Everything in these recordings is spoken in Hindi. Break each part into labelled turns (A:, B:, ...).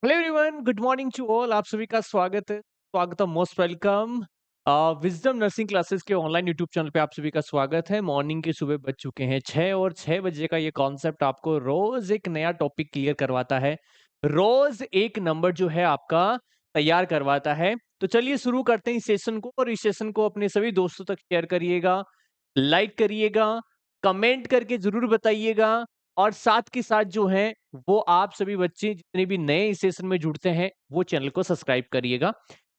A: Hello everyone, good morning to all. आप सभी का स्वागत है most welcome. Wisdom nursing classes के ऑनलाइन यूट्यूब चैनल पे आप सभी का स्वागत है। मॉर्निंग के सुबह बज चुके हैं 6 और 6 बजे का ये कॉन्सेप्ट आपको रोज एक नया टॉपिक क्लियर करवाता है, रोज एक नंबर जो है आपका तैयार करवाता है। तो चलिए शुरू करते हैं इस सेशन को, और इस सेशन को अपने सभी दोस्तों तक शेयर करिएगा, लाइक करिएगा, कमेंट करके जरूर बताइएगा, और साथ के साथ जो है वो आप सभी बच्चे जितने भी नए इस सेशन में जुड़ते हैं वो चैनल को सब्सक्राइब करिएगा।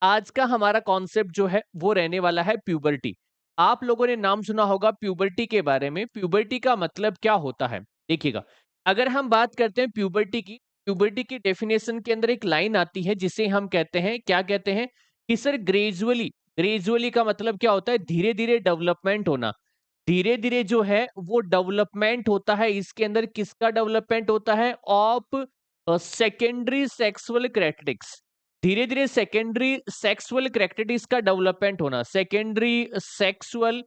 A: आज का हमारा कॉन्सेप्ट जो है वो रहने वाला है प्यूबर्टी। आप लोगों ने नाम सुना होगा प्यूबर्टी के बारे में। प्यूबर्टी का मतलब क्या होता है, देखिएगा। अगर हम बात करते हैं प्यूबर्टी की डेफिनेशन के अंदर एक लाइन आती है जिसे हम कहते हैं, क्या कहते हैं कि सर ग्रेजुअली। ग्रेजुअली का मतलब क्या होता है? धीरे धीरे डेवलपमेंट होना। धीरे धीरे जो है वो डेवलपमेंट होता है। इसके अंदर किसका डेवलपमेंट होता है? Of secondary sexual characteristics. धीरे धीरे सेकेंडरी सेक्सुअल कैरेक्टरिस्टिक्स का डेवलपमेंट होना, सेकेंडरी सेक्सुअल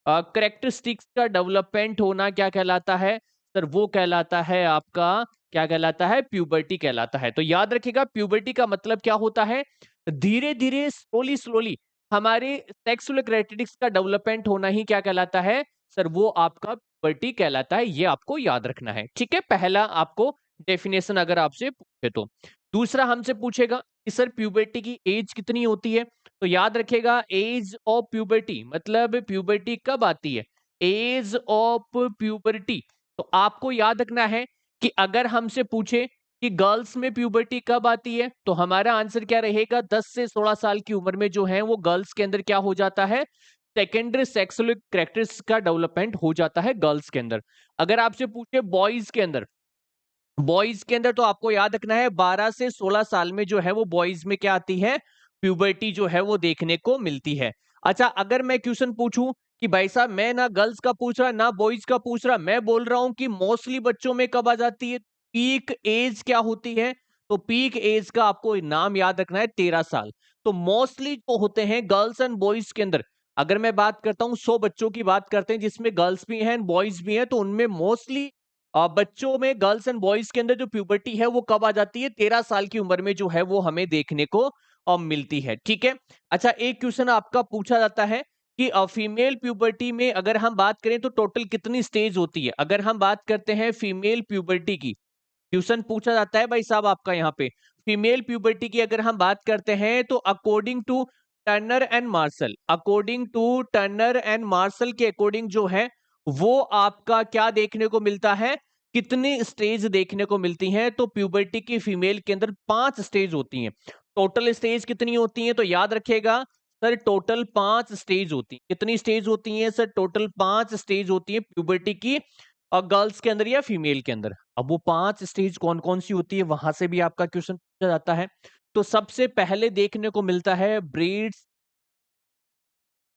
A: कैरेक्टरिस्टिक्स का डेवलपमेंट होना क्या कहलाता है सर? वो कहलाता है आपका, क्या कहलाता है? प्यूबर्टी कहलाता है। तो याद रखिएगा, प्यूबर्टी का मतलब क्या होता है? धीरे धीरे, स्लोली स्लोली हमारे सेक्सुअल कैरेक्टरिस्टिक्स का डेवलपमेंट होना ही क्या कहलाता है सर? वो आपका प्यूबर्टी कहलाता है। ये आपको याद रखना है, ठीक है? पहला आपको डेफिनेशन अगर आपसे पूछे तो। दूसरा हमसे पूछेगा कि सर प्यूबर्टी की एज कितनी होती है? तो याद रखेगा, एज ऑफ प्यूबर्टी मतलब प्यूबर्टी कब आती है? Age of puberty. तो आपको याद रखना है कि अगर हमसे पूछे कि गर्ल्स में प्यूबर्टी कब आती है, तो हमारा आंसर क्या रहेगा? 10 से 16 साल की उम्र में जो है वो गर्ल्स के अंदर क्या हो जाता है? सेकेंडरी सेक्सुअल कैरेक्टर्स का डेवलपमेंट हो जाता है गर्ल्स के अंदर। अगर आपसे पूछे बॉयज के अंदर तो आपको याद रखना है 12 से 16 साल में जो है वो बॉयज में क्या आती है? प्यूबर्टी जो है वो देखने को मिलती है। अच्छा, अगर मैं क्वेश्चन पूछूं कि भाई साहब मैं ना गर्ल्स का पूछ रहा ना बॉयज का पूछ रहा, मैं बोल रहा हूं कि मोस्टली बच्चों में कब आ जाती है? पीक एज क्या होती है? तो पीक एज का आपको नाम याद रखना है 13 साल। तो मोस्टली जो होते हैं गर्ल्स एंड बॉयज के अंदर, अगर मैं बात करता हूं 100 बच्चों की बात करते हैं जिसमें गर्ल्स भी हैं बॉयज भी हैं, तो उनमें मोस्टली बच्चों में गर्ल्स एंड बॉयज के अंदर जो प्यूबर्टी है वो कब आ जाती है? 13 साल की उम्र में जो है वो हमें देखने को मिलती है, ठीक है? अच्छा, एक क्वेश्चन आपका पूछा जाता है कि फीमेल प्यूबर्टी में अगर हम बात करें तो टोटल कितनी स्टेज होती है? अगर हम बात करते हैं फीमेल प्यूबर्टी की, क्वेश्चन पूछा जाता है भाई साहब आपका यहाँ पे। फीमेल प्यूबर्टी की अगर हम बात करते हैं तो according to Turner and Marshall के अकॉर्डिंग जो है वो आपका क्या देखने को मिलता है? कितनी स्टेज देखने को मिलती हैं? तो प्यूबर्टी की फीमेल के अंदर 5 स्टेज होती हैं। टोटल स्टेज कितनी होती हैं? तो याद रखिएगा सर, टोटल 5 स्टेज होती हैं। कितनी स्टेज होती हैं सर? टोटल 5 स्टेज होती है प्यूबर्टी की, और गर्ल्स के अंदर या फीमेल के अंदर। अब वो 5 स्टेज कौन-कौन सी होती है, वहां से भी आपका क्वेश्चन पूछा जाता है। तो सबसे पहले देखने को मिलता है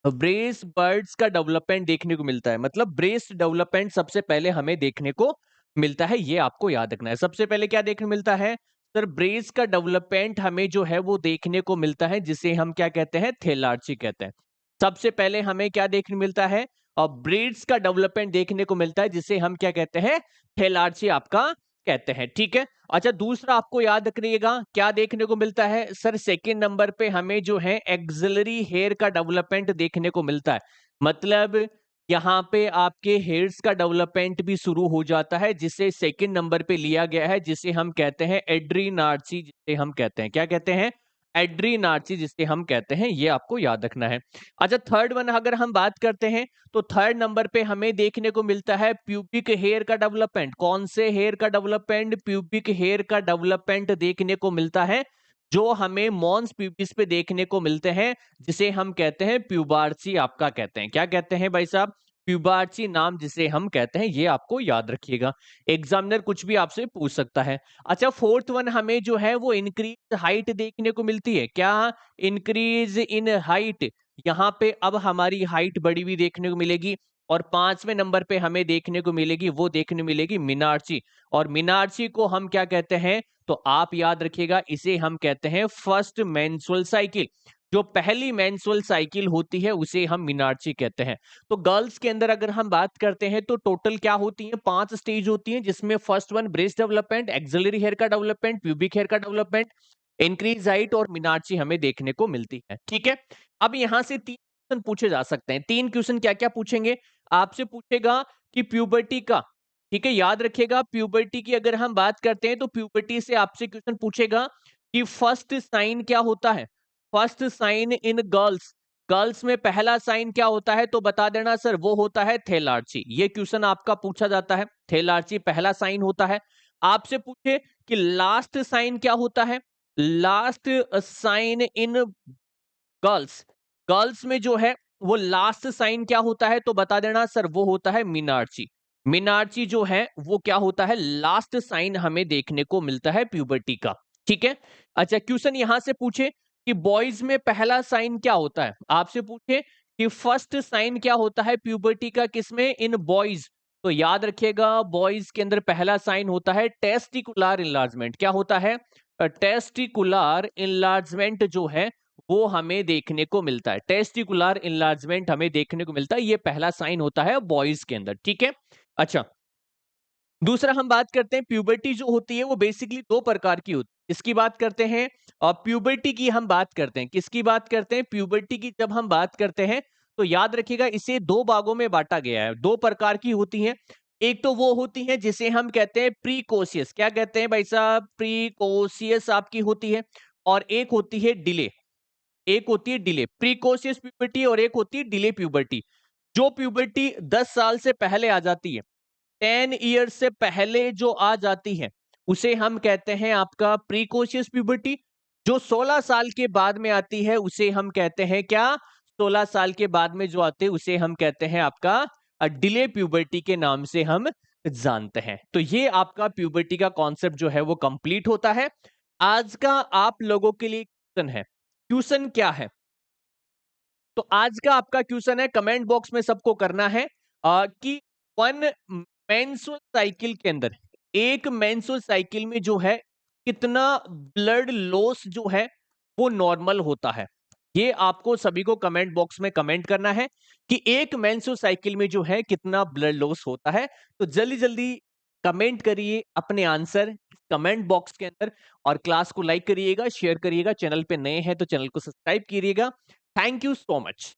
A: ब्रेस बर्ड्स का डेवलपमेंट देखने को मिलता है। मतलब ब्रेस डेवलपमेंट सबसे पहले हमें देखने को मिलता है, ये आपको याद रखना है। सबसे पहले क्या देखने मिलता है सर? ब्रेस का डेवलपमेंट हमें जो है वो देखने को मिलता है, जिसे हम क्या कहते हैं? थैलार्ची कहते हैं। सबसे पहले हमें क्या देखने मिलता है? और ब्रेड्स का डेवलपमेंट देखने को मिलता है, जिसे हम क्या कहते हैं? थैलार्ची आपका कहते हैं, ठीक है? अच्छा, दूसरा आपको याद रखिएगा क्या देखने को मिलता है सर? सेकंड नंबर पे हमें जो है एक्सिलरी हेयर का डेवलपमेंट देखने को मिलता है। मतलब यहाँ पे आपके हेयर्स का डेवलपमेंट भी शुरू हो जाता है, जिसे सेकंड नंबर पे लिया गया है, जिसे हम कहते हैं एड्रीनार्ची, जिसे हम कहते हैं, क्या कहते हैं? एड्रीनार्ची, जिसे हम कहते हैं। ये आपको याद रखना है। अच्छा, थर्ड वन अगर हम बात करते हैं तो थर्ड नंबर पे हमें देखने को मिलता है प्यूबिक हेयर का डेवलपमेंट। कौन से हेयर का डेवलपमेंट? प्यूबिक हेयर का डेवलपमेंट देखने को मिलता है, जो हमें मॉन्स प्यूबिस पे देखने को मिलते हैं, जिसे हम कहते हैं प्यूबार्ची आपका कहते हैं। क्या कहते हैं भाई साहब? प्यूबार्ची नाम जिसे हम कहते हैं, ये आपको याद रखिएगा। एग्जामिनर कुछ भी आपसे पूछ सकता है। अच्छा, फोर्थ वन हमें जो है वो इंक्रीज हाइट देखने को मिलती है। क्या? Increase in height. यहाँ पे अब हमारी हाइट बड़ी हुई देखने को मिलेगी। और 5वें नंबर पे हमें देखने को मिलेगी, वो देखने मिलेगी मीनार्ची। और मीनार्ची को हम क्या कहते हैं? तो आप याद रखिएगा, इसे हम कहते हैं फर्स्ट मेंस्ट्रुअल साइकिल। जो पहली मेंस्ट्रुअल साइकिल होती है उसे हम मीनार्ची कहते हैं। तो गर्ल्स के अंदर अगर हम बात करते हैं तो टोटल क्या होती है, 5 स्टेज होती हैं, जिसमें first one breast development, axillary hair का डेवलपमेंट, प्यूबिक हेयर का डेवलपमेंट, इंक्रीज हाइट और मीनार्ची हमें देखने को मिलती है। ठीक है, अब यहां से 3 क्वेश्चन पूछे जा सकते हैं। 3 क्वेश्चन क्या क्या पूछेंगे, आपसे पूछेगा कि प्यूबर्टी का, ठीक है, याद रखिएगा प्यूबर्टी की अगर हम बात करते हैं तो प्यूबर्टी से आपसे क्वेश्चन पूछेगा कि फर्स्ट साइन क्या होता है, first sign in girls, girls में पहला साइन क्या होता है, तो बता देना सर वो होता है थेलार्ची। ये क्वेश्चन आपका पूछा जाता है, थेलार्ची पहला साइन होता है। आपसे पूछे कि लास्ट साइन क्या होता है, last sign in girls, girls में जो है वो लास्ट साइन क्या होता है, तो बता देना सर वो होता है मीनार्ची। मीनार्ची जो है वो क्या होता है, लास्ट साइन हमें देखने को मिलता है प्यूबर्टी का। ठीक है, अच्छा क्वेश्चन यहां से पूछे कि बॉयज में पहला साइन क्या होता है, आपसे पूछे कि फर्स्ट साइन क्या होता है प्यूबर्टी का, किसमें, इन बॉयज। तो याद रखिएगा बॉयज के अंदर पहला साइन होता है टेस्टिकुलर इनलार्जमेंट। क्या होता है, टेस्टिकुलर इनलार्जमेंट जो है वो हमें देखने को मिलता है, टेस्टिकुलर इनलार्जमेंट हमें देखने को मिलता है, ये पहला साइन होता है बॉयज के अंदर। ठीक है, अच्छा दूसरा हम बात करते हैं प्यूबर्टी जो होती है वो बेसिकली 2 प्रकार की होती है। इसकी बात करते हैं और प्यूबर्टी की हम बात करते हैं, किसकी बात करते हैं, प्यूबर्टी की जब हम बात करते हैं तो याद रखिएगा इसे 2 भागों में बांटा गया है, 2 प्रकार की होती हैं। एक तो वो होती है जिसे हम कहते हैं प्रीकोशियस, क्या कहते हैं भाई साहब, प्रीकोशियस आपकी होती है, और एक होती है डिले, एक होती है डिले, प्रीकोशियस प्यूबर्टी और एक होती है डिले प्यूबर्टी। जो प्यूबर्टी 10 साल से पहले आ जाती है, 10 ईयर्स से पहले जो आ जाती है उसे हम कहते हैं आपका प्रीकोशियस प्यूबर्टी। जो 16 साल के बाद में आती है उसे हम कहते हैं क्या, 16 साल के बाद में जो आते हैं उसे हम कहते हैं आपका डिले प्यूबर्टी के नाम से हम जानते हैं। तो ये आपका प्यूबर्टी का कॉन्सेप्ट जो है वो कंप्लीट होता है। आज का आप लोगों के लिए क्वेश्चन है, क्वेश्चन क्या है, तो आज का आपका क्वेश्चन है, कमेंट बॉक्स में सबको करना है कि वन मेंस्ट्रुअल साइकिल के अंदर, एक मेंस्ट्रुअल साइकिल में जो है कितना ब्लड लॉस जो है वो नॉर्मल होता है। ये आपको सभी को कमेंट बॉक्स में कमेंट करना है कि एक मेंस्ट्रुअल साइकिल में जो है कितना ब्लड लॉस होता है। तो जल्दी जल्दी कमेंट करिए अपने आंसर कमेंट बॉक्स के अंदर, और क्लास को लाइक करिएगा, शेयर करिएगा, चैनल पे नए हैं तो चैनल को सब्सक्राइब कीजिएगा। Thank you so much.